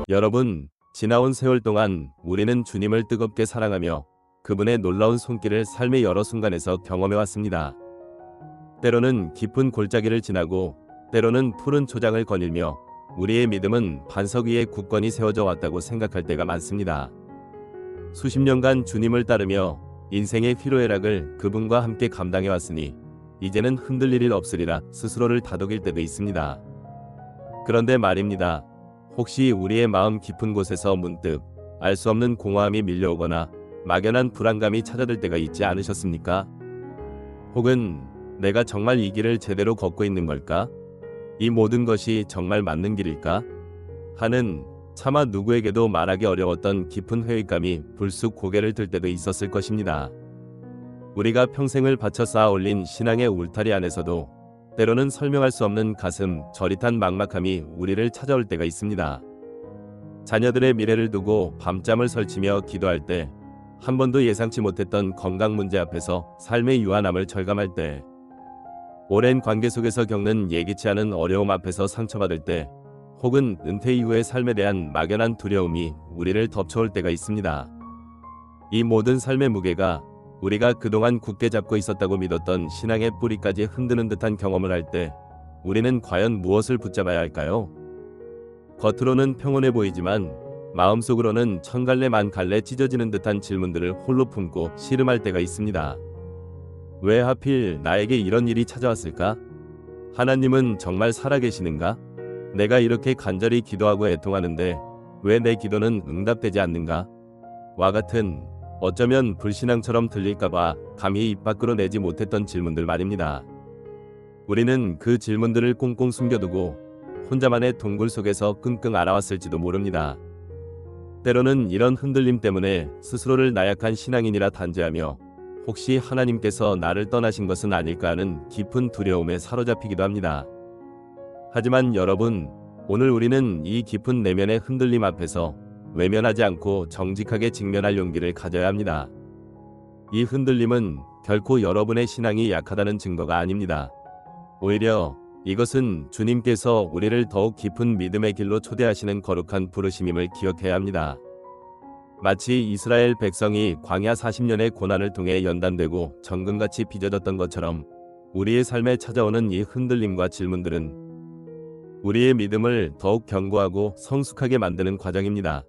여러분, 지나온 세월 동안 우리는 주님을 뜨겁게 사랑하며 그분의 놀라운 손길을 삶의 여러 순간에서 경험해 왔습니다. 때로는 깊은 골짜기를 지나고 때로는 푸른 초장을 거닐며 우리의 믿음은 반석 위에 굳건히 세워져 왔다고 생각할 때가 많습니다. 수십 년간 주님을 따르며 인생의 희로애락을 그분과 함께 감당해 왔으니 이제는 흔들릴 일 없으리라 스스로를 다독일 때도 있습니다. 그런데 말입니다. 혹시 우리의 마음 깊은 곳에서 문득 알 수 없는 공허함이 밀려오거나 막연한 불안감이 찾아들 때가 있지 않으셨습니까? 혹은 내가 정말 이 길을 제대로 걷고 있는 걸까? 이 모든 것이 정말 맞는 길일까? 하는 차마 누구에게도 말하기 어려웠던 깊은 회의감이 불쑥 고개를 들 때도 있었을 것입니다. 우리가 평생을 바쳐 쌓아 올린 신앙의 울타리 안에서도 때로는 설명할 수 없는 가슴 저릿한 막막함이 우리를 찾아올 때가 있습니다. 자녀들의 미래를 두고 밤잠을 설치며 기도할 때, 한 번도 예상치 못했던 건강 문제 앞에서 삶의 유한함을 절감할 때, 오랜 관계 속에서 겪는 예기치 않은 어려움 앞에서 상처받을 때, 혹은 은퇴 이후의 삶에 대한 막연한 두려움이 우리를 덮쳐올 때가 있습니다. 이 모든 삶의 무게가 우리가 그동안 굳게 잡고 있었다고 믿었던 신앙의 뿌리까지 흔드는 듯한 경험을 할 때 우리는 과연 무엇을 붙잡아야 할까요? 겉으로는 평온해 보이지만 마음속으로는 천갈래 만갈래 찢어지는 듯한 질문들을 홀로 품고 씨름할 때가 있습니다. 왜 하필 나에게 이런 일이 찾아왔을까? 하나님은 정말 살아계시는가? 내가 이렇게 간절히 기도하고 애통하는데 왜 내 기도는 응답되지 않는가? 와 같은 어쩌면 불신앙처럼 들릴까봐 감히 입 밖으로 내지 못했던 질문들 말입니다. 우리는 그 질문들을 꽁꽁 숨겨두고 혼자만의 동굴 속에서 끙끙 앓아왔을지도 모릅니다. 때로는 이런 흔들림 때문에 스스로를 나약한 신앙인이라 단죄하며 혹시 하나님께서 나를 떠나신 것은 아닐까 하는 깊은 두려움에 사로잡히기도 합니다. 하지만 여러분, 오늘 우리는 이 깊은 내면의 흔들림 앞에서 외면하지 않고 정직하게 직면할 용기를 가져야 합니다. 이 흔들림은 결코 여러분의 신앙이 약하다는 증거가 아닙니다. 오히려 이것은 주님께서 우리를 더욱 깊은 믿음의 길로 초대하시는 거룩한 부르심임을 기억해야 합니다. 마치 이스라엘 백성이 광야 40년의 고난을 통해 연단되고 정금같이 빚어졌던 것처럼 우리의 삶에 찾아오는 이 흔들림과 질문들은 우리의 믿음을 더욱 견고하고 성숙하게 만드는 과정입니다.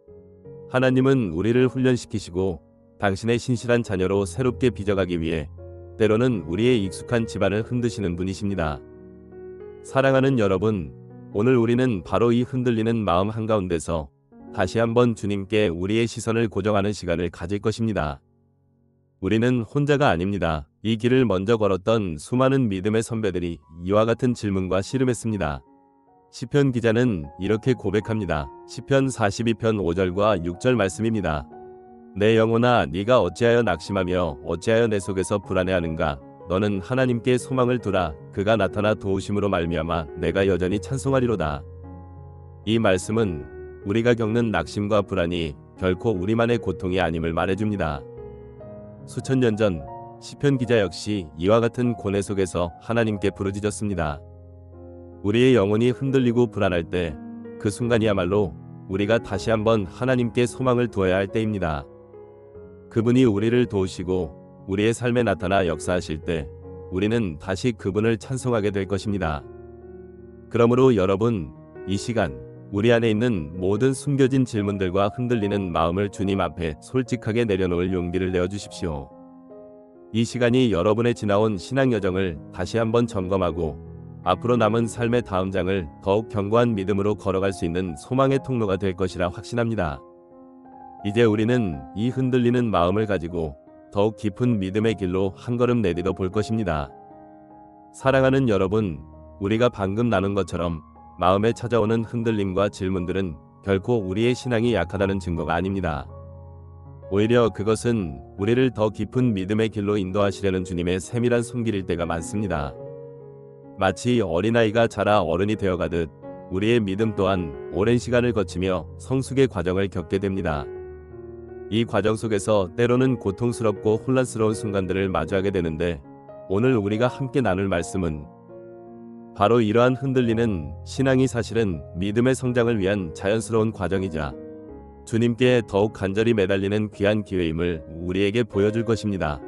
하나님은 우리를 훈련시키시고 당신의 신실한 자녀로 새롭게 빚어가기 위해 때로는 우리의 익숙한 집안을 흔드시는 분이십니다. 사랑하는 여러분, 오늘 우리는 바로 이 흔들리는 마음 한가운데서 다시 한번 주님께 우리의 시선을 고정하는 시간을 가질 것입니다. 우리는 혼자가 아닙니다. 이 길을 먼저 걸었던 수많은 믿음의 선배들이 이와 같은 질문과 씨름했습니다. 시편 기자는 이렇게 고백합니다. 시편 42편 5절과 6절 말씀입니다. 내 영혼아, 네가 어찌하여 낙심하며 어찌하여 내 속에서 불안해하는가? 너는 하나님께 소망을 두라. 그가 나타나 도우심으로 말미암아 내가 여전히 찬송하리로다. 이 말씀은 우리가 겪는 낙심과 불안이 결코 우리만의 고통이 아님을 말해줍니다. 수천 년 전 시편 기자 역시 이와 같은 고뇌 속에서 하나님께 부르짖었습니다. 우리의 영혼이 흔들리고 불안할 때 그 순간이야말로 우리가 다시 한번 하나님께 소망을 두어야 할 때입니다. 그분이 우리를 도우시고 우리의 삶에 나타나 역사하실 때 우리는 다시 그분을 찬송하게 될 것입니다. 그러므로 여러분, 이 시간 우리 안에 있는 모든 숨겨진 질문들과 흔들리는 마음을 주님 앞에 솔직하게 내려놓을 용기를 내어주십시오. 이 시간이 여러분의 지나온 신앙 여정을 다시 한번 점검하고 앞으로 남은 삶의 다음 장을 더욱 견고한 믿음으로 걸어갈 수 있는 소망의 통로가 될 것이라 확신합니다. 이제 우리는 이 흔들리는 마음을 가지고 더욱 깊은 믿음의 길로 한 걸음 내디뎌 볼 것입니다. 사랑하는 여러분, 우리가 방금 나눈 것처럼 마음에 찾아오는 흔들림과 질문들은 결코 우리의 신앙이 약하다는 증거가 아닙니다. 오히려 그것은 우리를 더 깊은 믿음의 길로 인도하시려는 주님의 세밀한 손길일 때가 많습니다. 마치 어린아이가 자라 어른이 되어가듯 우리의 믿음 또한 오랜 시간을 거치며 성숙의 과정을 겪게 됩니다. 이 과정 속에서 때로는 고통스럽고 혼란스러운 순간들을 마주하게 되는데 오늘 우리가 함께 나눌 말씀은 바로 이러한 흔들리는 신앙이 사실은 믿음의 성장을 위한 자연스러운 과정이자 주님께 더욱 간절히 매달리는 귀한 기회임을 우리에게 보여줄 것입니다.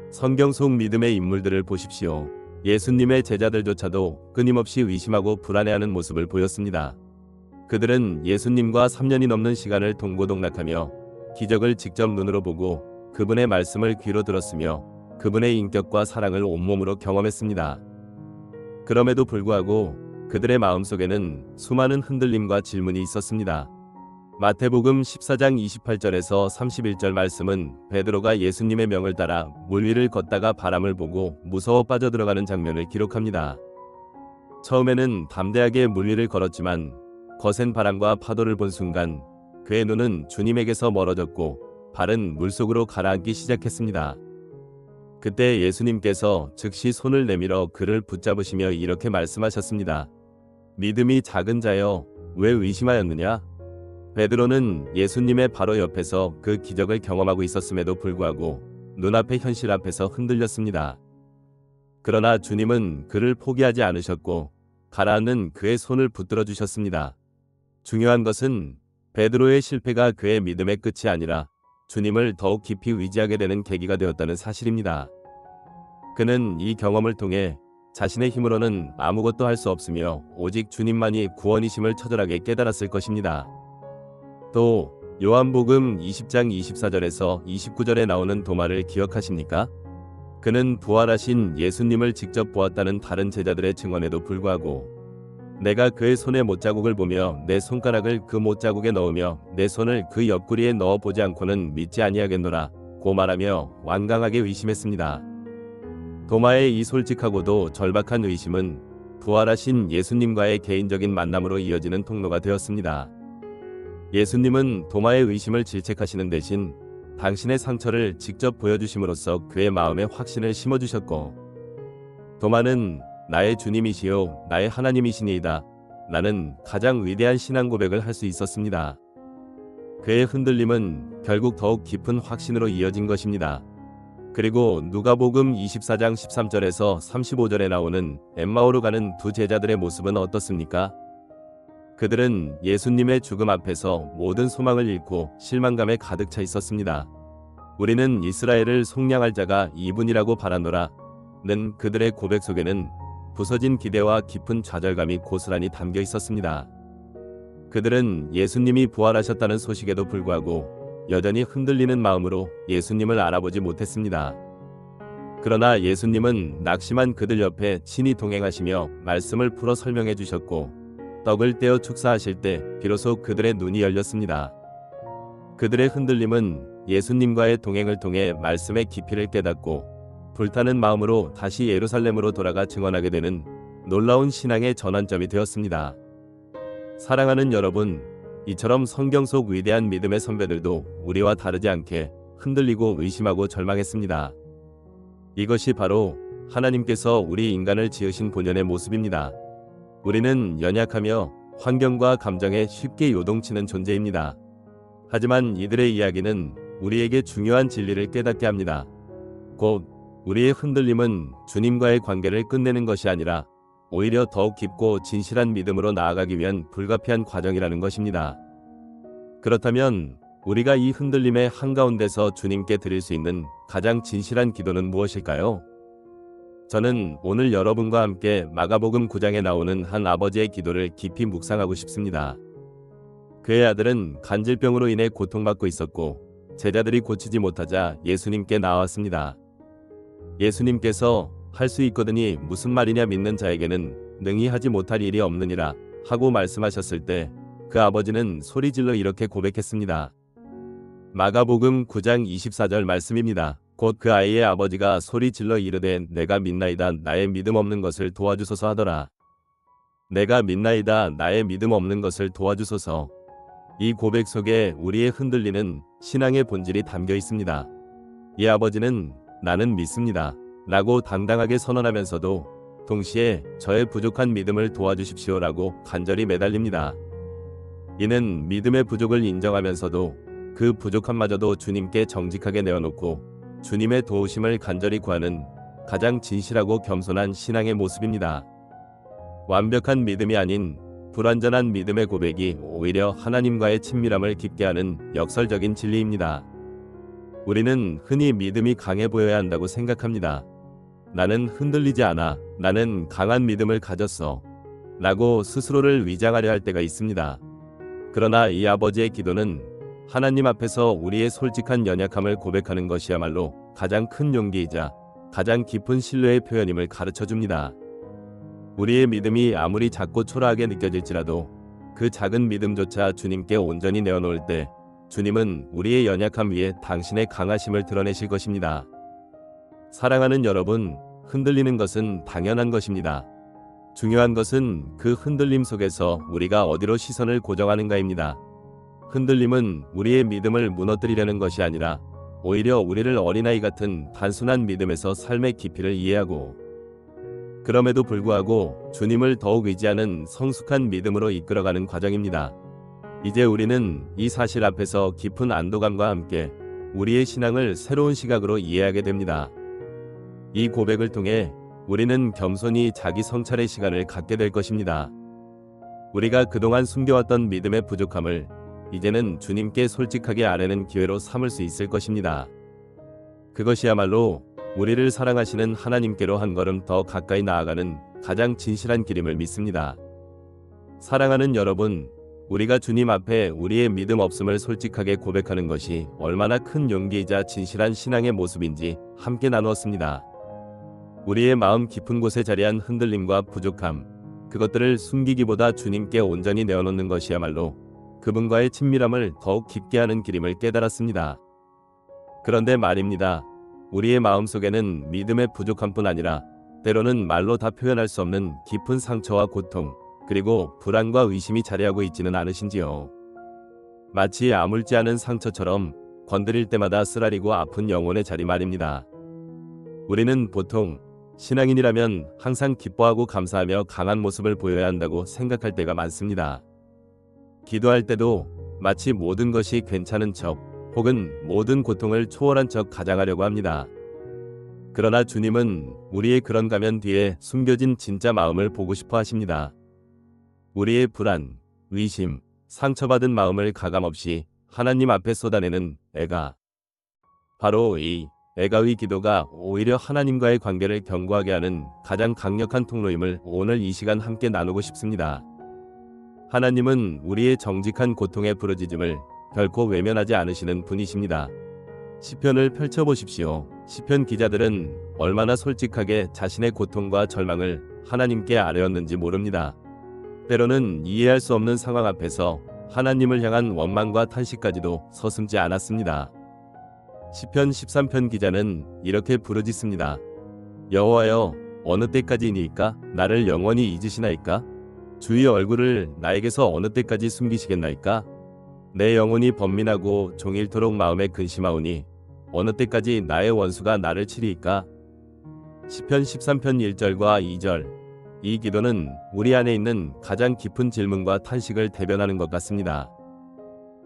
성경 속 믿음의 인물들을 보십시오. 예수님의 제자들조차도 끊임없이 의심하고 불안해하는 모습을 보였습니다. 그들은 예수님과 3년이 넘는 시간을 동고동락하며 기적을 직접 눈으로 보고 그분의 말씀을 귀로 들었으며 그분의 인격과 사랑을 온몸으로 경험했습니다. 그럼에도 불구하고 그들의 마음속에는 수많은 흔들림과 질문이 있었습니다. 마태복음 14장 28절에서 31절 말씀은 베드로가 예수님의 명을 따라 물 위를 걷다가 바람을 보고 무서워 빠져들어가는 장면을 기록합니다. 처음에는 담대하게 물 위를 걸었지만 거센 바람과 파도를 본 순간 그의 눈은 주님에게서 멀어졌고 발은 물속으로 가라앉기 시작했습니다. 그때 예수님께서 즉시 손을 내밀어 그를 붙잡으시며 이렇게 말씀하셨습니다. 믿음이 작은 자여, 왜 의심하였느냐? 베드로는 예수님의 바로 옆에서 그 기적을 경험하고 있었음에도 불구하고 눈앞의 현실 앞에서 흔들렸습니다. 그러나 주님은 그를 포기하지 않으셨고 가라앉는 그의 손을 붙들어 주셨습니다. 중요한 것은 베드로의 실패가 그의 믿음의 끝이 아니라 주님을 더욱 깊이 의지하게 되는 계기가 되었다는 사실입니다. 그는 이 경험을 통해 자신의 힘으로는 아무것도 할 수 없으며 오직 주님만이 구원이심을 처절하게 깨달았을 것입니다. 또 요한복음 20장 24절에서 29절에 나오는 도마를 기억하십니까? 그는 부활하신 예수님을 직접 보았다는 다른 제자들의 증언에도 불구하고 내가 그의 손의 못자국을 보며 내 손가락을 그 못자국에 넣으며 내 손을 그 옆구리에 넣어 보지 않고는 믿지 아니하겠노라 고 말하며 완강하게 의심했습니다. 도마의 이 솔직하고도 절박한 의심은 부활하신 예수님과의 개인적인 만남으로 이어지는 통로가 되었습니다. 예수님은 도마의 의심을 질책하시는 대신 당신의 상처를 직접 보여주심으로써 그의 마음에 확신을 심어주셨고, 도마는 나의 주님이시요 나의 하나님이시니이다 라는 가장 위대한 신앙 고백을 할 수 있었습니다. 그의 흔들림은 결국 더욱 깊은 확신으로 이어진 것입니다. 그리고 누가복음 24장 13절에서 35절에 나오는 엠마오로 가는 두 제자들의 모습은 어떻습니까? 그들은 예수님의 죽음 앞에서 모든 소망을 잃고 실망감에 가득 차 있었습니다. 우리는 이스라엘을 속량할 자가 이분이라고 바라노라 는 그들의 고백 속에는 부서진 기대와 깊은 좌절감이 고스란히 담겨 있었습니다. 그들은 예수님이 부활하셨다는 소식에도 불구하고 여전히 흔들리는 마음으로 예수님을 알아보지 못했습니다. 그러나 예수님은 낙심한 그들 옆에 친히 동행하시며 말씀을 풀어 설명해 주셨고 떡을 떼어 축사하실 때 비로소 그들의 눈이 열렸습니다. 그들의 흔들림은 예수님과의 동행을 통해 말씀의 깊이를 깨닫고 불타는 마음으로 다시 예루살렘으로 돌아가 증언하게 되는 놀라운 신앙의 전환점이 되었습니다. 사랑하는 여러분, 이처럼 성경 속 위대한 믿음의 선배들도 우리와 다르지 않게 흔들리고 의심하고 절망했습니다. 이것이 바로 하나님께서 우리 인간을 지으신 본연의 모습입니다. 우리는 연약하며 환경과 감정에 쉽게 요동치는 존재입니다. 하지만 이들의 이야기는 우리에게 중요한 진리를 깨닫게 합니다. 곧 우리의 흔들림은 주님과의 관계를 끝내는 것이 아니라 오히려 더욱 깊고 진실한 믿음으로 나아가기 위한 불가피한 과정이라는 것입니다. 그렇다면 우리가 이 흔들림의 한가운데서 주님께 드릴 수 있는 가장 진실한 기도는 무엇일까요? 저는 오늘 여러분과 함께 마가복음 9장에 나오는 한 아버지의 기도를 깊이 묵상하고 싶습니다. 그의 아들은 간질병으로 인해 고통받고 있었고 제자들이 고치지 못하자 예수님께 나왔습니다. 예수님께서 할 수 있거든이 무슨 말이냐 믿는 자에게는 능히 하지 못할 일이 없느니라 하고 말씀하셨을 때 그 아버지는 소리질러 이렇게 고백했습니다. 마가복음 9장 24절 말씀입니다. 곧 그 아이의 아버지가 소리질러 이르되 내가 믿나이다 나의 믿음 없는 것을 도와주소서 하더라. 내가 믿나이다 나의 믿음 없는 것을 도와주소서. 이 고백 속에 우리의 흔들리는 신앙의 본질이 담겨 있습니다. 이 아버지는 나는 믿습니다 라고 당당하게 선언하면서도 동시에 저의 부족한 믿음을 도와주십시오 라고 간절히 매달립니다. 이는 믿음의 부족을 인정하면서도 그 부족함마저도 주님께 정직하게 내어놓고 주님의 도우심을 간절히 구하는 가장 진실하고 겸손한 신앙의 모습입니다. 완벽한 믿음이 아닌 불완전한 믿음의 고백이 오히려 하나님과의 친밀함을 깊게 하는 역설적인 진리입니다. 우리는 흔히 믿음이 강해 보여야 한다고 생각합니다. 나는 흔들리지 않아. 나는 강한 믿음을 가졌어. 라고 스스로를 위장하려 할 때가 있습니다. 그러나 이 아버지의 기도는 하나님 앞에서 우리의 솔직한 연약함을 고백하는 것이야말로 가장 큰 용기이자 가장 깊은 신뢰의 표현임을 가르쳐 줍니다. 우리의 믿음이 아무리 작고 초라하게 느껴질지라도 그 작은 믿음조차 주님께 온전히 내어놓을 때 주님은 우리의 연약함 위에 당신의 강하심을 드러내실 것입니다. 사랑하는 여러분, 흔들리는 것은 당연한 것입니다. 중요한 것은 그 흔들림 속에서 우리가 어디로 시선을 고정하는가입니다. 흔들림은 우리의 믿음을 무너뜨리려는 것이 아니라 오히려 우리를 어린아이 같은 단순한 믿음에서 삶의 깊이를 이해하고 그럼에도 불구하고 주님을 더욱 의지하는 성숙한 믿음으로 이끌어가는 과정입니다. 이제 우리는 이 사실 앞에서 깊은 안도감과 함께 우리의 신앙을 새로운 시각으로 이해하게 됩니다. 이 고백을 통해 우리는 겸손히 자기 성찰의 시간을 갖게 될 것입니다. 우리가 그동안 숨겨왔던 믿음의 부족함을 이제는 주님께 솔직하게 아뢰는 기회로 삼을 수 있을 것입니다. 그것이야말로 우리를 사랑하시는 하나님께로 한 걸음 더 가까이 나아가는 가장 진실한 길임을 믿습니다. 사랑하는 여러분, 우리가 주님 앞에 우리의 믿음 없음을 솔직하게 고백하는 것이 얼마나 큰 용기이자 진실한 신앙의 모습인지 함께 나누었습니다. 우리의 마음 깊은 곳에 자리한 흔들림과 부족함, 그것들을 숨기기보다 주님께 온전히 내어놓는 것이야말로 그분과의 친밀함을 더욱 깊게 하는 길임을 깨달았습니다. 그런데 말입니다. 우리의 마음속에는 믿음의 부족함뿐 아니라 때로는 말로 다 표현할 수 없는 깊은 상처와 고통, 그리고 불안과 의심이 자리하고 있지는 않으신지요. 마치 아물지 않은 상처처럼 건드릴 때마다 쓰라리고 아픈 영혼의 자리 말입니다. 우리는 보통 신앙인이라면 항상 기뻐하고 감사하며 강한 모습을 보여야 한다고 생각할 때가 많습니다. 기도할 때도 마치 모든 것이 괜찮은 척 혹은 모든 고통을 초월한 척 가장하려고 합니다. 그러나 주님은 우리의 그런 가면 뒤에 숨겨진 진짜 마음을 보고 싶어 하십니다. 우리의 불안, 의심, 상처받은 마음을 가감없이 하나님 앞에 쏟아내는 애가. 바로 이 애가의 기도가 오히려 하나님과의 관계를 견고하게 하는 가장 강력한 통로임을 오늘 이 시간 함께 나누고 싶습니다. 하나님은 우리의 정직한 고통의 부르짖음을 결코 외면하지 않으시는 분이십니다. 시편을 펼쳐보십시오. 시편 기자들은 얼마나 솔직하게 자신의 고통과 절망을 하나님께 아뢰었는지 모릅니다. 때로는 이해할 수 없는 상황 앞에서 하나님을 향한 원망과 탄식까지도 서슴지 않았습니다. 시편 13편 기자는 이렇게 부르짖습니다. 여호와여, 어느 때까지이니까 나를 영원히 잊으시나이까? 주의 얼굴을 나에게서 어느 때까지 숨기시겠나이까? 내 영혼이 번민하고 종일토록 마음에 근심하오니 어느 때까지 나의 원수가 나를 치리이까? 시편 13편 1절과 2절. 이 기도는 우리 안에 있는 가장 깊은 질문과 탄식을 대변하는 것 같습니다.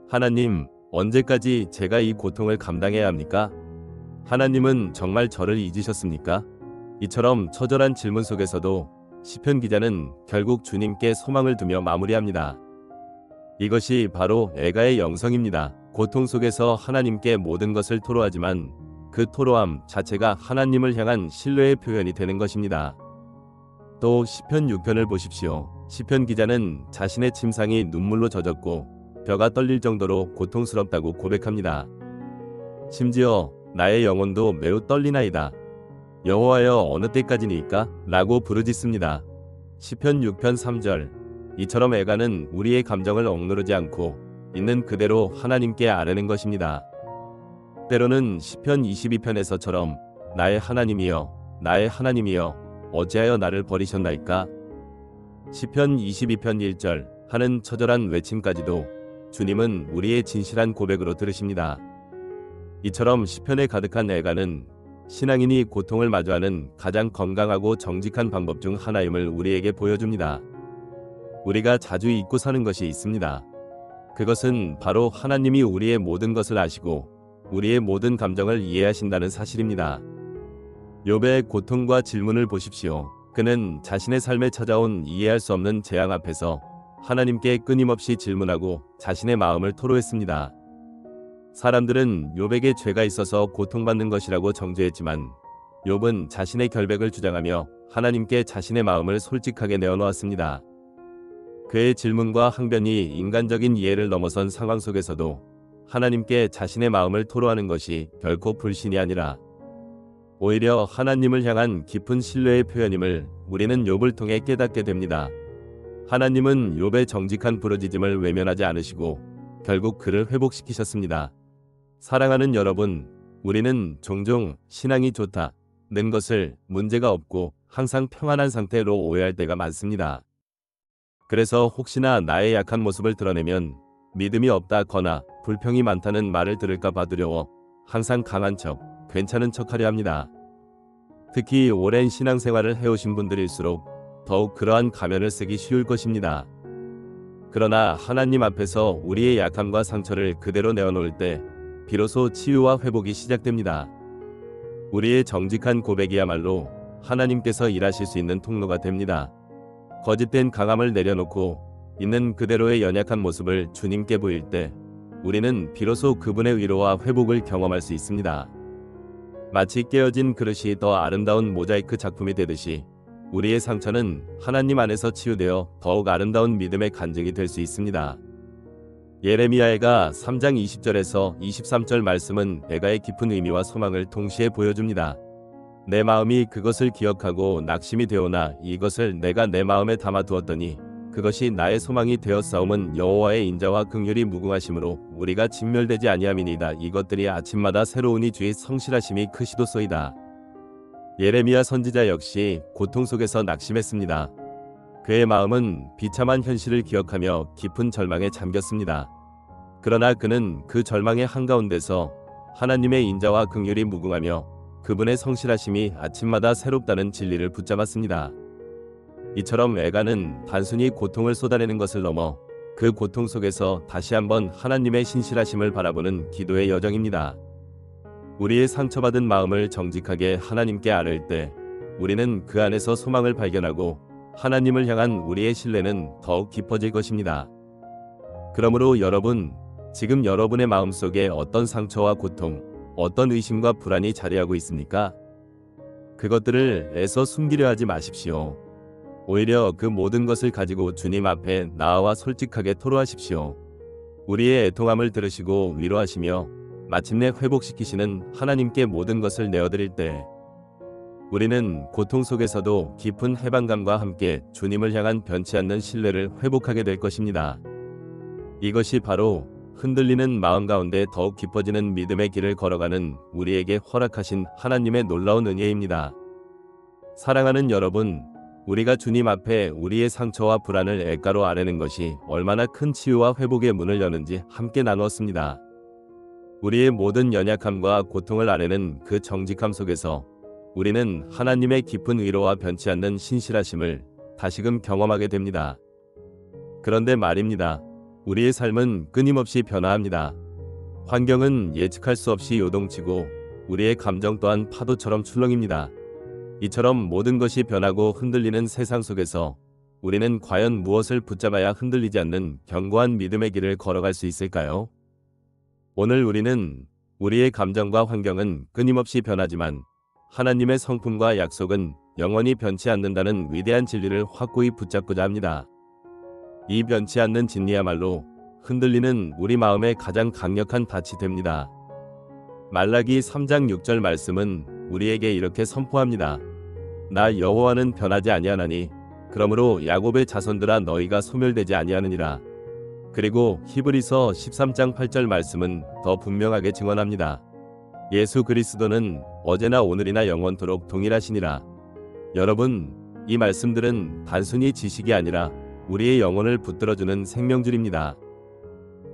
하나님, 언제까지 제가 이 고통을 감당해야 합니까? 하나님은 정말 저를 잊으셨습니까? 이처럼 처절한 질문 속에서도 시편 기자는 결국 주님께 소망을 두며 마무리합니다. 이것이 바로 애가의 영성입니다. 고통 속에서 하나님께 모든 것을 토로하지만 그 토로함 자체가 하나님을 향한 신뢰의 표현이 되는 것입니다. 또 시편 6편을 보십시오. 시편 기자는 자신의 침상이 눈물로 젖었고 벼가 떨릴 정도로 고통스럽다고 고백합니다. 심지어 나의 영혼도 매우 떨리나이다. 여호와여, 어느 때까지니까? 라고 부르짖습니다. 시편 6편 3절. 이처럼 애가는 우리의 감정을 억누르지 않고 있는 그대로 하나님께 아뢰는 것입니다. 때로는 시편 22편에서처럼 나의 하나님이여, 나의 하나님이여, 어찌하여 나를 버리셨나이까? 시편 22편 1절 하는 처절한 외침까지도 주님은 우리의 진실한 고백으로 들으십니다. 이처럼 시편에 가득한 애가는 신앙인이 고통을 마주하는 가장 건강하고 정직한 방법 중 하나임을 우리에게 보여줍니다. 우리가 자주 잊고 사는 것이 있습니다. 그것은 바로 하나님이 우리의 모든 것을 아시고 우리의 모든 감정을 이해하신다는 사실입니다. 욥의 고통과 질문을 보십시오. 그는 자신의 삶에 찾아온 이해할 수 없는 재앙 앞에서 하나님께 끊임없이 질문하고 자신의 마음을 토로했습니다. 사람들은 욥에게 죄가 있어서 고통받는 것이라고 정죄했지만 욥은 자신의 결백을 주장하며 하나님께 자신의 마음을 솔직하게 내어놓았습니다. 그의 질문과 항변이 인간적인 이해를 넘어선 상황 속에서도 하나님께 자신의 마음을 토로하는 것이 결코 불신이 아니라 오히려 하나님을 향한 깊은 신뢰의 표현임을 우리는 욥을 통해 깨닫게 됩니다. 하나님은 욥의 정직한 부르짖음을 외면하지 않으시고 결국 그를 회복시키셨습니다. 사랑하는 여러분, 우리는 종종 신앙이 좋다는 것을 문제가 없고 항상 평안한 상태로 오해할 때가 많습니다. 그래서 혹시나 나의 약한 모습을 드러내면 믿음이 없다거나 불평이 많다는 말을 들을까 봐 두려워 항상 강한 척, 괜찮은 척하려 합니다. 특히 오랜 신앙생활을 해오신 분들일수록 더욱 그러한 가면을 쓰기 쉬울 것입니다. 그러나 하나님 앞에서 우리의 약함과 상처를 그대로 내어놓을 때 비로소 치유와 회복이 시작됩니다. 우리의 정직한 고백이야말로 하나님께서 일하실 수 있는 통로가 됩니다. 거짓된 강함을 내려놓고 있는 그대로의 연약한 모습을 주님께 보일 때 우리는 비로소 그분의 위로와 회복을 경험할 수 있습니다. 마치 깨어진 그릇이 더 아름다운 모자이크 작품이 되듯이 우리의 상처는 하나님 안에서 치유되어 더욱 아름다운 믿음의 간증이 될 수 있습니다. 예레미야가 3장 20절에서 23절 말씀은 애가의 깊은 의미와 소망을 동시에 보여줍니다. 내 마음이 그것을 기억하고 낙심이 되오나 이것을 내가 내 마음에 담아두었더니 그것이 나의 소망이 되었사옴은 여호와의 인자와 긍휼이 무궁하심으로 우리가 진멸되지 아니함이니이다. 이것들이 아침마다 새로우니 주의 성실하심이 크시도소이다. 예레미야 선지자 역시 고통 속에서 낙심했습니다. 그의 마음은 비참한 현실을 기억하며 깊은 절망에 잠겼습니다. 그러나 그는 그 절망의 한가운데서 하나님의 인자와 긍휼이 무궁하며 그분의 성실하심이 아침마다 새롭다는 진리를 붙잡았습니다. 이처럼 애가는 단순히 고통을 쏟아내는 것을 넘어 그 고통 속에서 다시 한번 하나님의 신실하심을 바라보는 기도의 여정입니다. 우리의 상처받은 마음을 정직하게 하나님께 아뢰을 때 우리는 그 안에서 소망을 발견하고 하나님을 향한 우리의 신뢰는 더욱 깊어질 것입니다. 그러므로 여러분, 지금 여러분의 마음속에 어떤 상처와 고통, 어떤 의심과 불안이 자리하고 있습니까? 그것들을 애써 숨기려 하지 마십시오. 오히려 그 모든 것을 가지고 주님 앞에 나아와 솔직하게 토로하십시오. 우리의 애통함을 들으시고 위로하시며 마침내 회복시키시는 하나님께 모든 것을 내어드릴 때 우리는 고통 속에서도 깊은 해방감과 함께 주님을 향한 변치 않는 신뢰를 회복하게 될 것입니다. 이것이 바로 흔들리는 마음 가운데 더욱 깊어지는 믿음의 길을 걸어가는 우리에게 허락하신 하나님의 놀라운 은혜입니다. 사랑하는 여러분, 우리가 주님 앞에 우리의 상처와 불안을 애가로 아뢰는 것이 얼마나 큰 치유와 회복의 문을 여는지 함께 나누었습니다. 우리의 모든 연약함과 고통을 아뢰는 그 정직함 속에서 우리는 하나님의 깊은 위로와 변치 않는 신실하심을 다시금 경험하게 됩니다. 그런데 말입니다. 우리의 삶은 끊임없이 변화합니다. 환경은 예측할 수 없이 요동치고 우리의 감정 또한 파도처럼 출렁입니다. 이처럼 모든 것이 변하고 흔들리는 세상 속에서 우리는 과연 무엇을 붙잡아야 흔들리지 않는 견고한 믿음의 길을 걸어갈 수 있을까요? 오늘 우리는 우리의 감정과 환경은 끊임없이 변하지만 하나님의 성품과 약속은 영원히 변치 않는다는 위대한 진리를 확고히 붙잡고자 합니다. 이 변치 않는 진리야말로 흔들리는 우리 마음의 가장 강력한 닻이 됩니다. 말라기 3장 6절 말씀은 우리에게 이렇게 선포합니다. 나 여호와는 변하지 아니하나니 그러므로 야곱의 자손들아 너희가 소멸되지 아니하느니라. 그리고 히브리서 13장 8절 말씀은 더 분명하게 증언합니다. 예수 그리스도는 어제나 오늘이나 영원토록 동일하시니라. 여러분, 이 말씀들은 단순히 지식이 아니라 우리의 영혼을 붙들어주는 생명줄입니다.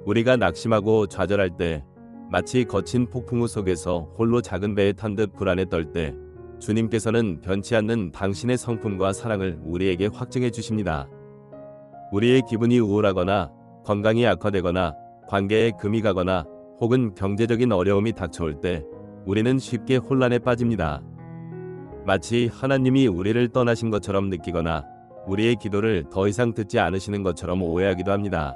우리가 낙심하고 좌절할 때 마치 거친 폭풍우 속에서 홀로 작은 배에 탄 듯 불안에 떨 때 주님께서는 변치 않는 당신의 성품과 사랑을 우리에게 확증해 주십니다. 우리의 기분이 우울하거나 건강이 악화되거나 관계에 금이 가거나 혹은 경제적인 어려움이 닥쳐올 때 우리는 쉽게 혼란에 빠집니다. 마치 하나님이 우리를 떠나신 것처럼 느끼거나 우리의 기도를 더 이상 듣지 않으시는 것처럼 오해하기도 합니다.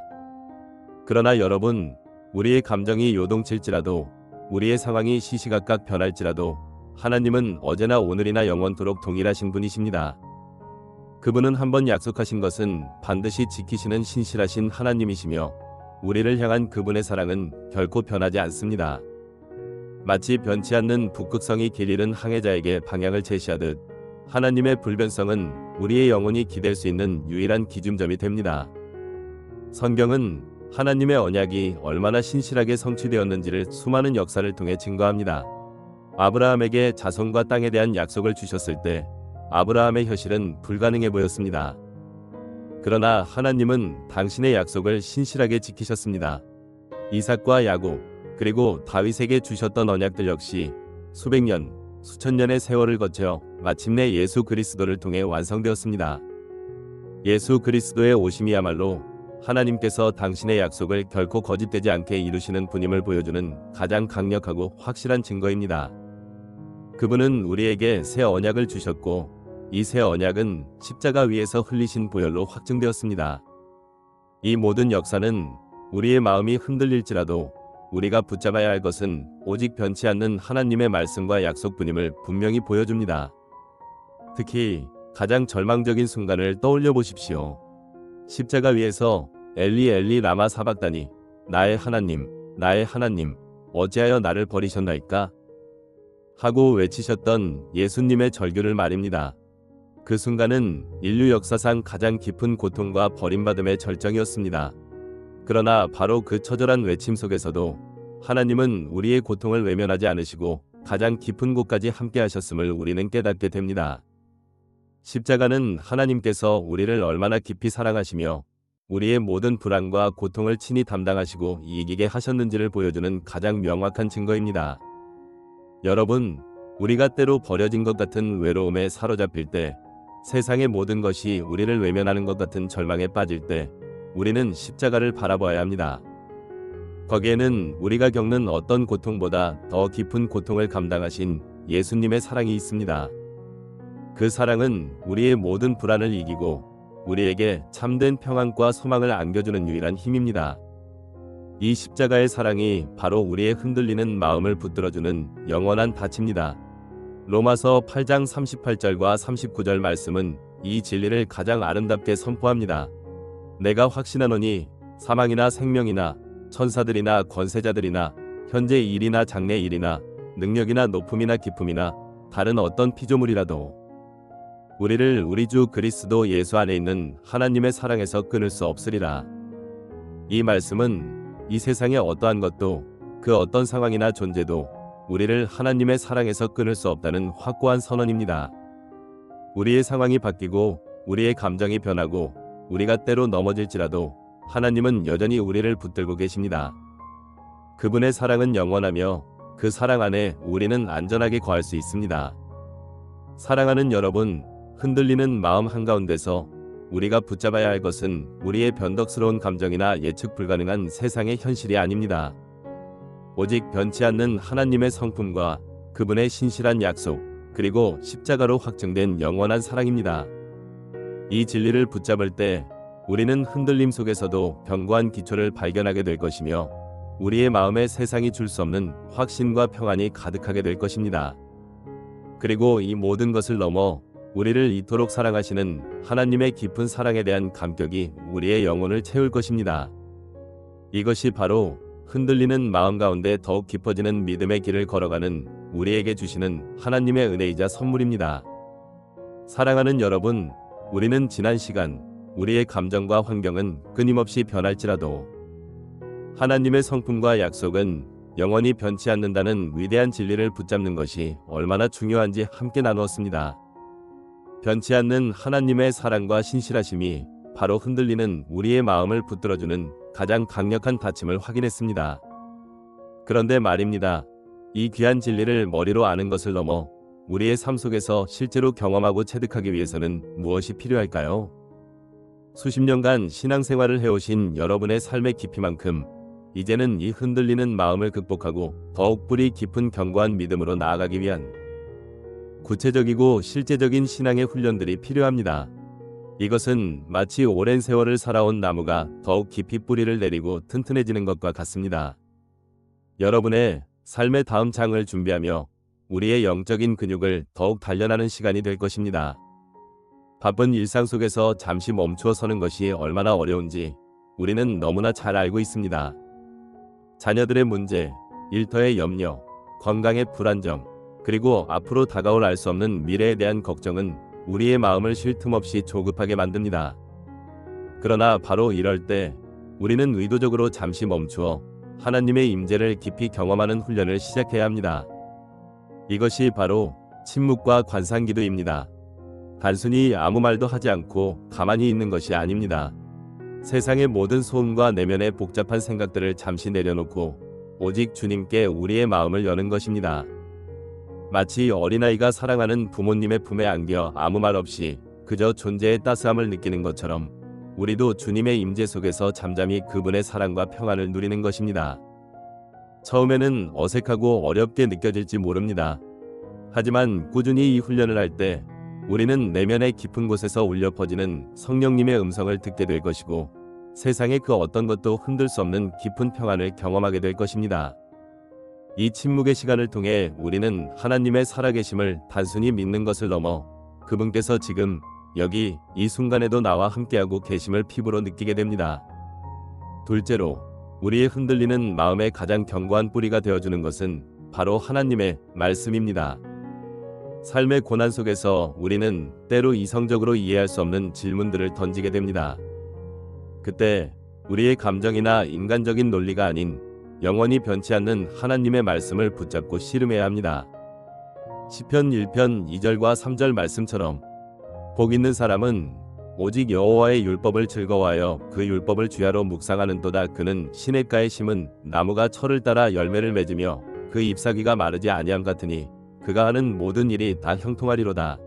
그러나 여러분, 우리의 감정이 요동칠지라도, 우리의 상황이 시시각각 변할지라도 하나님은 어제나 오늘이나 영원토록 동일하신 분이십니다. 그분은 한번 약속하신 것은 반드시 지키시는 신실하신 하나님이시며 우리를 향한 그분의 사랑은 결코 변하지 않습니다. 마치 변치 않는 북극성이 길 잃은 항해자에게 방향을 제시하듯 하나님의 불변성은 우리의 영혼이 기댈 수 있는 유일한 기준점이 됩니다. 성경은 하나님의 언약이 얼마나 신실하게 성취되었는지를 수많은 역사를 통해 증거합니다. 아브라함에게 자손과 땅에 대한 약속을 주셨을 때 아브라함의 현실은 불가능해 보였습니다. 그러나 하나님은 당신의 약속을 신실하게 지키셨습니다. 이삭과 야곱, 그리고 다윗에게 주셨던 언약들 역시 수백 년, 수천 년의 세월을 거쳐 마침내 예수 그리스도를 통해 완성되었습니다. 예수 그리스도의 오심이야말로 하나님께서 당신의 약속을 결코 거짓되지 않게 이루시는 분임을 보여주는 가장 강력하고 확실한 증거입니다. 그분은 우리에게 새 언약을 주셨고 이 새 언약은 십자가 위에서 흘리신 보혈로 확증되었습니다. 이 모든 역사는 우리의 마음이 흔들릴지라도 우리가 붙잡아야 할 것은 오직 변치 않는 하나님의 말씀과 약속뿐임을 분명히 보여줍니다. 특히 가장 절망적인 순간을 떠올려 보십시오. 십자가 위에서 엘리 엘리 라마 사박다니, 나의 하나님, 나의 하나님, 어찌하여 나를 버리셨나이까? 하고 외치셨던 예수님의 절규를 말입니다. 그 순간은 인류 역사상 가장 깊은 고통과 버림받음의 절정이었습니다. 그러나 바로 그 처절한 외침 속에서도 하나님은 우리의 고통을 외면하지 않으시고 가장 깊은 곳까지 함께 하셨음을 우리는 깨닫게 됩니다. 십자가는 하나님께서 우리를 얼마나 깊이 사랑하시며 우리의 모든 불안과 고통을 친히 담당하시고 이기게 하셨는지를 보여주는 가장 명확한 증거입니다. 여러분, 우리가 때로 버려진 것 같은 외로움에 사로잡힐 때, 세상의 모든 것이 우리를 외면하는 것 같은 절망에 빠질 때 우리는 십자가를 바라봐야 합니다. 거기에는 우리가 겪는 어떤 고통보다 더 깊은 고통을 감당하신 예수님의 사랑이 있습니다. 그 사랑은 우리의 모든 불안을 이기고 우리에게 참된 평안과 소망을 안겨주는 유일한 힘입니다. 이 십자가의 사랑이 바로 우리의 흔들리는 마음을 붙들어주는 영원한 닻입니다. 로마서 8장 38절과 39절 말씀은 이 진리를 가장 아름답게 선포합니다. 내가 확신하노니 사망이나 생명이나 천사들이나 권세자들이나 현재 일이나 장래 일이나 능력이나 높음이나 기쁨이나 다른 어떤 피조물이라도 우리를 우리 주 그리스도 예수 안에 있는 하나님의 사랑에서 끊을 수 없으리라. 이 말씀은 이 세상의 어떠한 것도 그 어떤 상황이나 존재도 우리를 하나님의 사랑에서 끊을 수 없다는 확고한 선언입니다. 우리의 상황이 바뀌고 우리의 감정이 변하고 우리가 때로 넘어질지라도 하나님은 여전히 우리를 붙들고 계십니다. 그분의 사랑은 영원하며 그 사랑 안에 우리는 안전하게 거할 수 있습니다. 사랑하는 여러분, 흔들리는 마음 한가운데서 우리가 붙잡아야 할 것은 우리의 변덕스러운 감정이나 예측 불가능한 세상의 현실이 아닙니다. 오직 변치 않는 하나님의 성품과 그분의 신실한 약속, 그리고 십자가로 확증된 영원한 사랑입니다. 이 진리를 붙잡을 때 우리는 흔들림 속에서도 견고한 기초를 발견하게 될 것이며 우리의 마음에 세상이 줄 수 없는 확신과 평안이 가득하게 될 것입니다. 그리고 이 모든 것을 넘어 우리를 이토록 사랑하시는 하나님의 깊은 사랑에 대한 감격이 우리의 영혼을 채울 것입니다. 이것이 바로 흔들리는 마음 가운데 더욱 깊어지는 믿음의 길을 걸어가는 우리에게 주시는 하나님의 은혜이자 선물입니다. 사랑하는 여러분, 우리는 지난 시간 우리의 감정과 환경은 끊임없이 변할지라도 하나님의 성품과 약속은 영원히 변치 않는다는 위대한 진리를 붙잡는 것이 얼마나 중요한지 함께 나누었습니다. 변치 않는 하나님의 사랑과 신실하심이 바로 흔들리는 우리의 마음을 붙들어주는 가장 강력한 닫힘을 확인했습니다. 그런데 말입니다. 이 귀한 진리를 머리로 아는 것을 넘어 우리의 삶 속에서 실제로 경험하고 체득하기 위해서는 무엇이 필요할까요? 수십 년간 신앙생활을 해오신 여러분의 삶의 깊이만큼 이제는 이 흔들리는 마음을 극복하고 더욱 뿌리 깊은 견고한 믿음으로 나아가기 위한 구체적이고 실제적인 신앙의 훈련들이 필요합니다. 이것은 마치 오랜 세월을 살아온 나무가 더욱 깊이 뿌리를 내리고 튼튼해지는 것과 같습니다. 여러분의 삶의 다음 장을 준비하며 우리의 영적인 근육을 더욱 단련하는 시간이 될 것입니다. 바쁜 일상 속에서 잠시 멈추어 서는 것이 얼마나 어려운지 우리는 너무나 잘 알고 있습니다. 자녀들의 문제, 일터의 염려, 건강의 불안정, 그리고 앞으로 다가올 알 수 없는 미래에 대한 걱정은 우리의 마음을 쉴 틈 없이 조급하게 만듭니다. 그러나 바로 이럴 때 우리는 의도적으로 잠시 멈추어 하나님의 임재를 깊이 경험하는 훈련을 시작해야 합니다. 이것이 바로 침묵과 관상기도입니다. 단순히 아무 말도 하지 않고 가만히 있는 것이 아닙니다. 세상의 모든 소음과 내면의 복잡한 생각들을 잠시 내려놓고 오직 주님께 우리의 마음을 여는 것입니다. 마치 어린아이가 사랑하는 부모님의 품에 안겨 아무 말 없이 그저 존재의 따스함을 느끼는 것처럼 우리도 주님의 임재 속에서 잠잠히 그분의 사랑과 평안을 누리는 것입니다. 처음에는 어색하고 어렵게 느껴질지 모릅니다. 하지만 꾸준히 이 훈련을 할 때 우리는 내면의 깊은 곳에서 울려 퍼지는 성령님의 음성을 듣게 될 것이고 세상의 그 어떤 것도 흔들 수 없는 깊은 평안을 경험하게 될 것입니다. 이 침묵의 시간을 통해 우리는 하나님의 살아계심을 단순히 믿는 것을 넘어 그분께서 지금 여기 이 순간에도 나와 함께하고 계심을 피부로 느끼게 됩니다. 둘째로, 우리의 흔들리는 마음의 가장 견고한 뿌리가 되어주는 것은 바로 하나님의 말씀입니다. 삶의 고난 속에서 우리는 때로 이성적으로 이해할 수 없는 질문들을 던지게 됩니다. 그때 우리의 감정이나 인간적인 논리가 아닌 영원히 변치 않는 하나님의 말씀을 붙잡고 씨름해야 합니다. 시편 1편 2절과 3절 말씀처럼 복 있는 사람은 오직 여호와의 율법을 즐거워하여 그 율법을 주야로 묵상하는도다. 그는 시냇가에 심은 나무가 철을 따라 열매를 맺으며 그 잎사귀가 마르지 아니함 같으니 그가 하는 모든 일이 다 형통하리로다.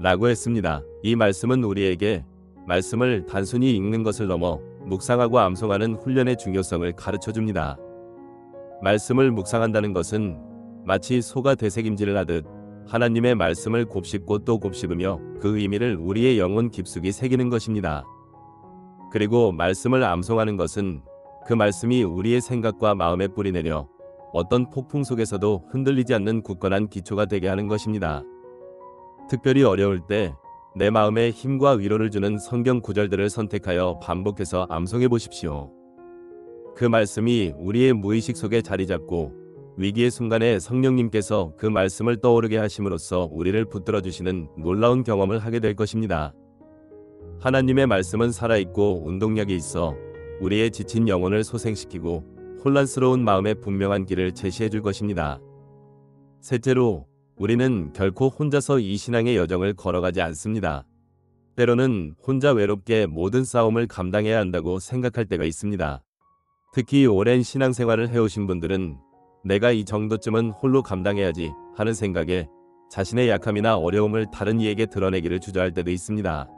라고 했습니다. 이 말씀은 우리에게 말씀을 단순히 읽는 것을 넘어 묵상하고 암송하는 훈련의 중요성을 가르쳐 줍니다. 말씀을 묵상한다는 것은 마치 소가 되새김질을 하듯 하나님의 말씀을 곱씹고 또 곱씹으며 그 의미를 우리의 영혼 깊숙이 새기는 것입니다. 그리고 말씀을 암송하는 것은 그 말씀이 우리의 생각과 마음에 뿌리내려 어떤 폭풍 속에서도 흔들리지 않는 굳건한 기초가 되게 하는 것입니다. 특별히 어려울 때 내 마음에 힘과 위로를 주는 성경 구절들을 선택하여 반복해서 암송해 보십시오. 그 말씀이 우리의 무의식 속에 자리 잡고 위기의 순간에 성령님께서 그 말씀을 떠오르게 하심으로써 우리를 붙들어 주시는 놀라운 경험을 하게 될 것입니다. 하나님의 말씀은 살아있고 운동력이 있어 우리의 지친 영혼을 소생시키고 혼란스러운 마음의 분명한 길을 제시해 줄 것입니다. 셋째로, 우리는 결코 혼자서 이 신앙의 여정을 걸어가지 않습니다. 때로는 혼자 외롭게 모든 싸움을 감당해야 한다고 생각할 때가 있습니다. 특히 오랜 신앙생활을 해오신 분들은 내가 이 정도쯤은 홀로 감당해야지 하는 생각에 자신의 약함이나 어려움을 다른 이에게 드러내기를 주저할 때도 있습니다.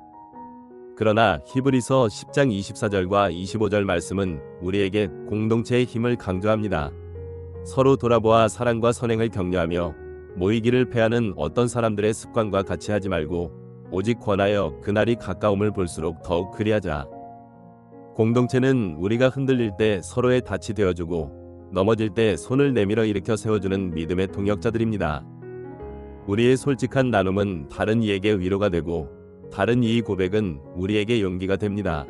그러나 히브리서 10장 24절과 25절 말씀은 우리에게 공동체의 힘을 강조합니다. 서로 돌아보아 사랑과 선행을 격려하며 모이기를 패하는 어떤 사람들의 습관과 같이 하지 말고 오직 권하여 그날이 가까움을 볼수록 더욱 그리하자. 공동체는 우리가 흔들릴 때 서로의 닻이 되어주고 넘어질 때 손을 내밀어 일으켜 세워주는 믿음의 동역자들입니다. 우리의 솔직한 나눔은 다른 이에게 위로가 되고 다른 이의 고백은 우리에게 용기가 됩니다.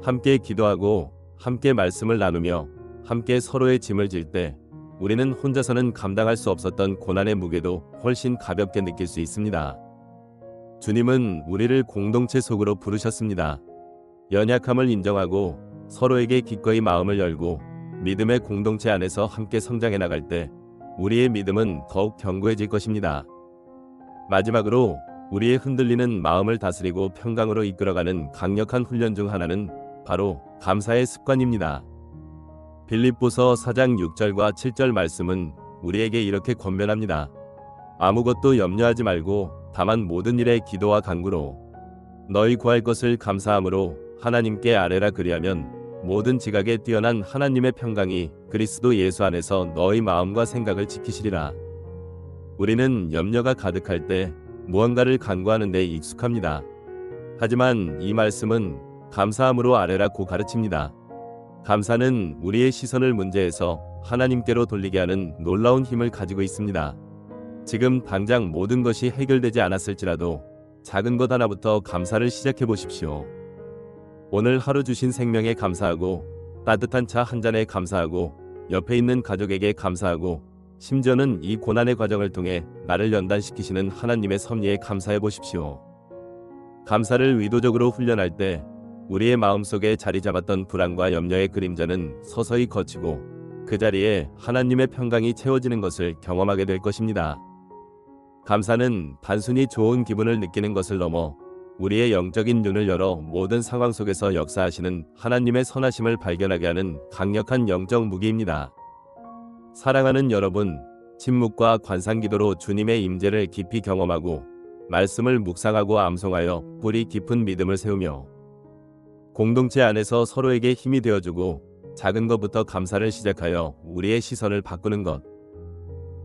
함께 기도하고 함께 말씀을 나누며 함께 서로의 짐을 질 때 우리는 혼자서는 감당할 수 없었던 고난의 무게도 훨씬 가볍게 느낄 수 있습니다. 주님은 우리를 공동체 속으로 부르셨습니다. 연약함을 인정하고 서로에게 기꺼이 마음을 열고 믿음의 공동체 안에서 함께 성장해 나갈 때 우리의 믿음은 더욱 견고해질 것입니다. 마지막으로 우리의 흔들리는 마음을 다스리고 평강으로 이끌어가는 강력한 훈련 중 하나는 바로 감사의 습관입니다. 빌립보서 4장 6절과 7절 말씀은 우리에게 이렇게 권면합니다. 아무것도 염려하지 말고 다만 모든 일에 기도와 간구로 너희 구할 것을 감사함으로 하나님께 아뢰라. 그리하면 모든 지각에 뛰어난 하나님의 평강이 그리스도 예수 안에서 너희 마음과 생각을 지키시리라. 우리는 염려가 가득할 때 무언가를 간구하는 데 익숙합니다. 하지만 이 말씀은 감사함으로 아뢰라고 가르칩니다. 감사는 우리의 시선을 문제에서 하나님께로 돌리게 하는 놀라운 힘을 가지고 있습니다. 지금 당장 모든 것이 해결되지 않았을지라도 작은 것 하나부터 감사를 시작해 보십시오. 오늘 하루 주신 생명에 감사하고, 따뜻한 차 한 잔에 감사하고, 옆에 있는 가족에게 감사하고, 심지어는 이 고난의 과정을 통해 나를 연단시키시는 하나님의 섭리에 감사해 보십시오. 감사를 의도적으로 훈련할 때 우리의 마음속에 자리 잡았던 불안과 염려의 그림자는 서서히 걷히고 그 자리에 하나님의 평강이 채워지는 것을 경험하게 될 것입니다. 감사는 단순히 좋은 기분을 느끼는 것을 넘어 우리의 영적인 눈을 열어 모든 상황 속에서 역사하시는 하나님의 선하심을 발견하게 하는 강력한 영적 무기입니다. 사랑하는 여러분, 침묵과 관상기도로 주님의 임재를 깊이 경험하고 말씀을 묵상하고 암송하여 뿌리 깊은 믿음을 세우며 공동체 안에서 서로에게 힘이 되어주고 작은 것부터 감사를 시작하여 우리의 시선을 바꾸는 것.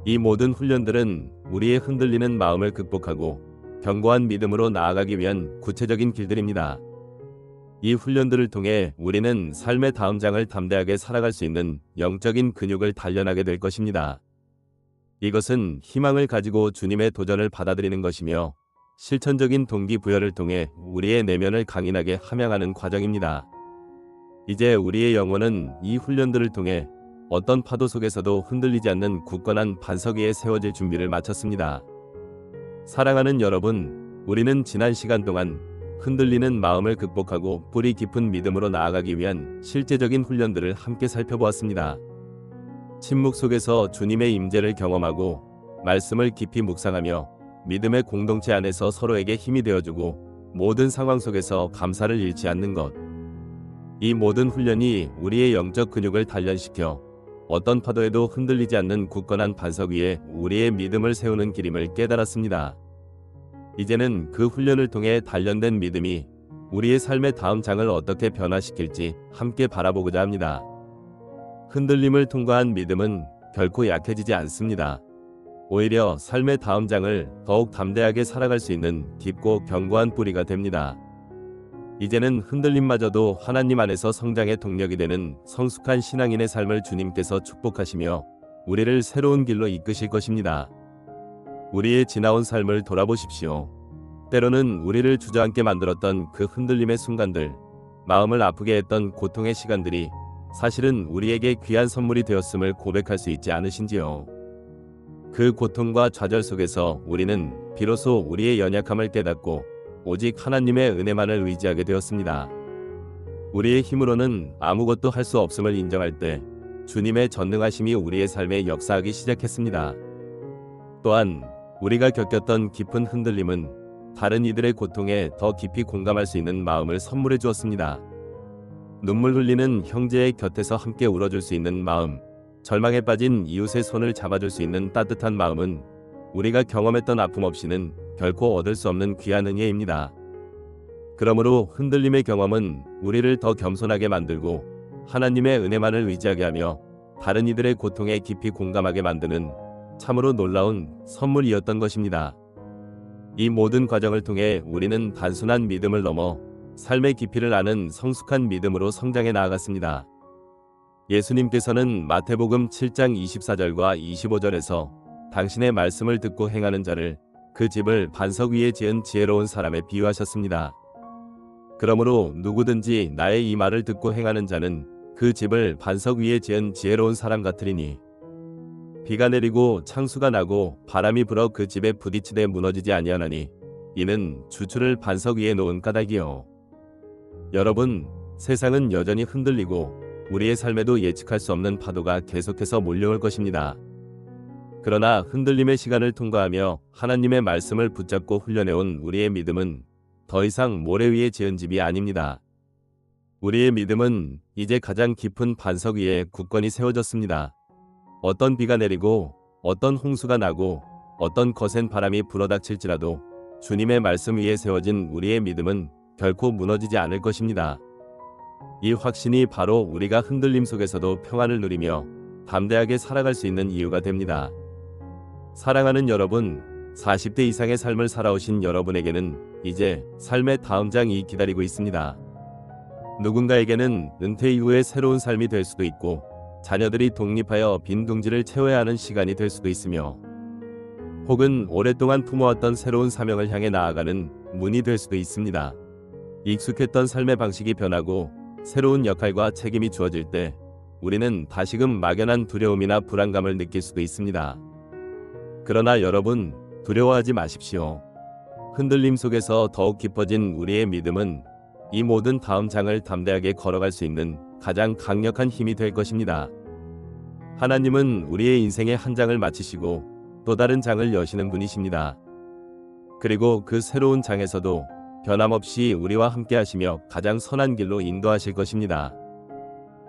이 모든 훈련들은 우리의 흔들리는 마음을 극복하고 견고한 믿음으로 나아가기 위한 구체적인 길들입니다. 이 훈련들을 통해 우리는 삶의 다음 장을 담대하게 살아갈 수 있는 영적인 근육을 단련하게 될 것입니다. 이것은 희망을 가지고 주님의 도전을 받아들이는 것이며 실천적인 동기부여를 통해 우리의 내면을 강인하게 함양하는 과정입니다. 이제 우리의 영혼은 이 훈련들을 통해 어떤 파도 속에서도 흔들리지 않는 굳건한 반석 위에 세워질 준비를 마쳤습니다. 사랑하는 여러분, 우리는 지난 시간 동안 흔들리는 마음을 극복하고 뿌리 깊은 믿음으로 나아가기 위한 실제적인 훈련들을 함께 살펴보았습니다. 침묵 속에서 주님의 임재를 경험하고 말씀을 깊이 묵상하며 믿음의 공동체 안에서 서로에게 힘이 되어주고 모든 상황 속에서 감사를 잃지 않는 것. 이 모든 훈련이 우리의 영적 근육을 단련시켜 어떤 파도에도 흔들리지 않는 굳건한 반석 위에 우리의 믿음을 세우는 길임을 깨달았습니다. 이제는 그 훈련을 통해 단련된 믿음이 우리의 삶의 다음 장을 어떻게 변화시킬지 함께 바라보고자 합니다. 흔들림을 통과한 믿음은 결코 약해지지 않습니다. 오히려 삶의 다음 장을 더욱 담대하게 살아갈 수 있는 깊고 견고한 뿌리가 됩니다. 이제는 흔들림마저도 하나님 안에서 성장의 동력이 되는 성숙한 신앙인의 삶을 주님께서 축복하시며 우리를 새로운 길로 이끄실 것입니다. 우리의 지나온 삶을 돌아보십시오. 때로는 우리를 주저앉게 만들었던 그 흔들림의 순간들, 마음을 아프게 했던 고통의 시간들이 사실은 우리에게 귀한 선물이 되었음을 고백할 수 있지 않으신지요? 그 고통과 좌절 속에서 우리는 비로소 우리의 연약함을 깨닫고 오직 하나님의 은혜만을 의지하게 되었습니다. 우리의 힘으로는 아무것도 할 수 없음을 인정할 때 주님의 전능하심이 우리의 삶에 역사하기 시작했습니다. 또한 우리가 겪었던 깊은 흔들림은 다른 이들의 고통에 더 깊이 공감할 수 있는 마음을 선물해 주었습니다. 눈물 흘리는 형제의 곁에서 함께 울어줄 수 있는 마음, 절망에 빠진 이웃의 손을 잡아줄 수 있는 따뜻한 마음은 우리가 경험했던 아픔 없이는 결코 얻을 수 없는 귀한 은혜입니다. 그러므로 흔들림의 경험은 우리를 더 겸손하게 만들고 하나님의 은혜만을 의지하게 하며 다른 이들의 고통에 깊이 공감하게 만드는 참으로 놀라운 선물이었던 것입니다. 이 모든 과정을 통해 우리는 단순한 믿음을 넘어 삶의 깊이를 아는 성숙한 믿음으로 성장해 나아갔습니다. 예수님께서는 마태복음 7장 24절과 25절에서 당신의 말씀을 듣고 행하는 자를 그 집을 반석 위에 지은 지혜로운 사람에 비유하셨습니다. 그러므로 누구든지 나의 이 말을 듣고 행하는 자는 그 집을 반석 위에 지은 지혜로운 사람 같으리니 비가 내리고 창수가 나고 바람이 불어 그 집에 부딪히되 무너지지 아니하나니 이는 주추를 반석 위에 놓은 까닭이요. 여러분, 세상은 여전히 흔들리고 우리의 삶에도 예측할 수 없는 파도가 계속해서 몰려올 것입니다. 그러나 흔들림의 시간을 통과하며 하나님의 말씀을 붙잡고 훈련해온 우리의 믿음은 더 이상 모래 위에 지은 집이 아닙니다. 우리의 믿음은 이제 가장 깊은 반석 위에 굳건히 세워졌습니다. 어떤 비가 내리고 어떤 홍수가 나고 어떤 거센 바람이 불어닥칠지라도 주님의 말씀 위에 세워진 우리의 믿음은 결코 무너지지 않을 것입니다. 이 확신이 바로 우리가 흔들림 속에서도 평안을 누리며 담대하게 살아갈 수 있는 이유가 됩니다. 사랑하는 여러분, 40대 이상의 삶을 살아오신 여러분에게는 이제 삶의 다음 장이 기다리고 있습니다. 누군가에게는 은퇴 이후의 새로운 삶이 될 수도 있고, 자녀들이 독립하여 빈 둥지를 채워야 하는 시간이 될 수도 있으며, 혹은 오랫동안 품어왔던 새로운 사명을 향해 나아가는 문이 될 수도 있습니다. 익숙했던 삶의 방식이 변하고 새로운 역할과 책임이 주어질 때 우리는 다시금 막연한 두려움이나 불안감을 느낄 수도 있습니다. 그러나 여러분, 두려워하지 마십시오. 흔들림 속에서 더욱 깊어진 우리의 믿음은 이 모든 다음 장을 담대하게 걸어갈 수 있는 가장 강력한 힘이 될 것입니다. 하나님은 우리의 인생의 한 장을 마치시고 또 다른 장을 여시는 분이십니다. 그리고 그 새로운 장에서도 변함없이 우리와 함께 하시며 가장 선한 길로 인도하실 것입니다.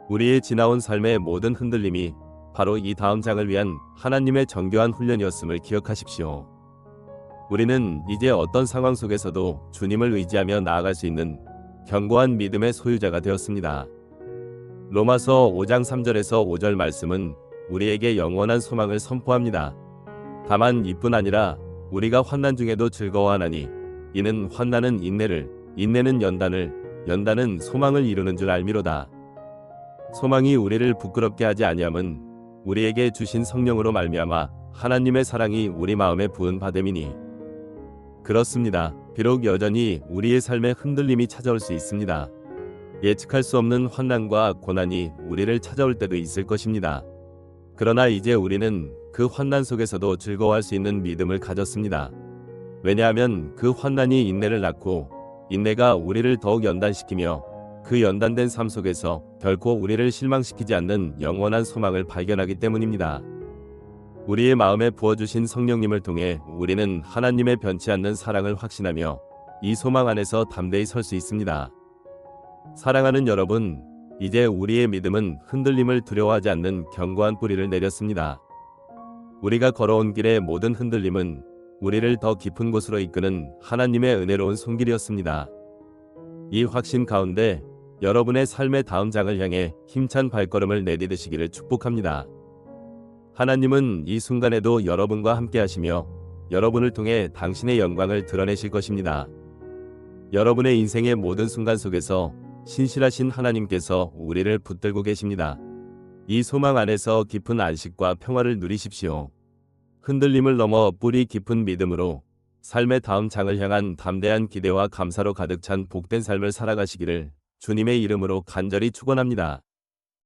우리의 지나온 삶의 모든 흔들림이 바로 이 다음 장을 위한 하나님의 정교한 훈련이었음을 기억하십시오. 우리는 이제 어떤 상황 속에서도 주님을 의지하며 나아갈 수 있는 견고한 믿음의 소유자가 되었습니다. 로마서 5장 3절에서 5절 말씀은 우리에게 영원한 소망을 선포합니다. 다만 이뿐 아니라 우리가 환난 중에도 즐거워하나니 이는 환난은 인내를, 인내는 연단을, 연단은 소망을 이루는 줄 알미로다. 소망이 우리를 부끄럽게 하지 아니함은 우리에게 주신 성령으로 말미암아 하나님의 사랑이 우리 마음에 부은 바 됨이니. 그렇습니다. 비록 여전히 우리의 삶에 흔들림이 찾아올 수 있습니다. 예측할 수 없는 환난과 고난이 우리를 찾아올 때도 있을 것입니다. 그러나 이제 우리는 그 환난 속에서도 즐거워할 수 있는 믿음을 가졌습니다. 왜냐하면 그 환난이 인내를 낳고 인내가 우리를 더욱 연단시키며 그 연단된 삶 속에서 결코 우리를 실망시키지 않는 영원한 소망을 발견하기 때문입니다. 우리의 마음에 부어주신 성령님을 통해 우리는 하나님의 변치 않는 사랑을 확신하며 이 소망 안에서 담대히 설 수 있습니다. 사랑하는 여러분, 이제 우리의 믿음은 흔들림을 두려워하지 않는 견고한 뿌리를 내렸습니다. 우리가 걸어온 길의 모든 흔들림은 우리를 더 깊은 곳으로 이끄는 하나님의 은혜로운 손길이었습니다. 이 확신 가운데 여러분의 삶의 다음 장을 향해 힘찬 발걸음을 내디디시기를 축복합니다. 하나님은 이 순간에도 여러분과 함께 하시며 여러분을 통해 당신의 영광을 드러내실 것입니다. 여러분의 인생의 모든 순간 속에서 신실하신 하나님께서 우리를 붙들고 계십니다. 이 소망 안에서 깊은 안식과 평화를 누리십시오. 흔들림을 넘어 뿌리 깊은 믿음으로 삶의 다음 장을 향한 담대한 기대와 감사로 가득 찬 복된 삶을 살아가시기를 주님의 이름으로 간절히 축원합니다.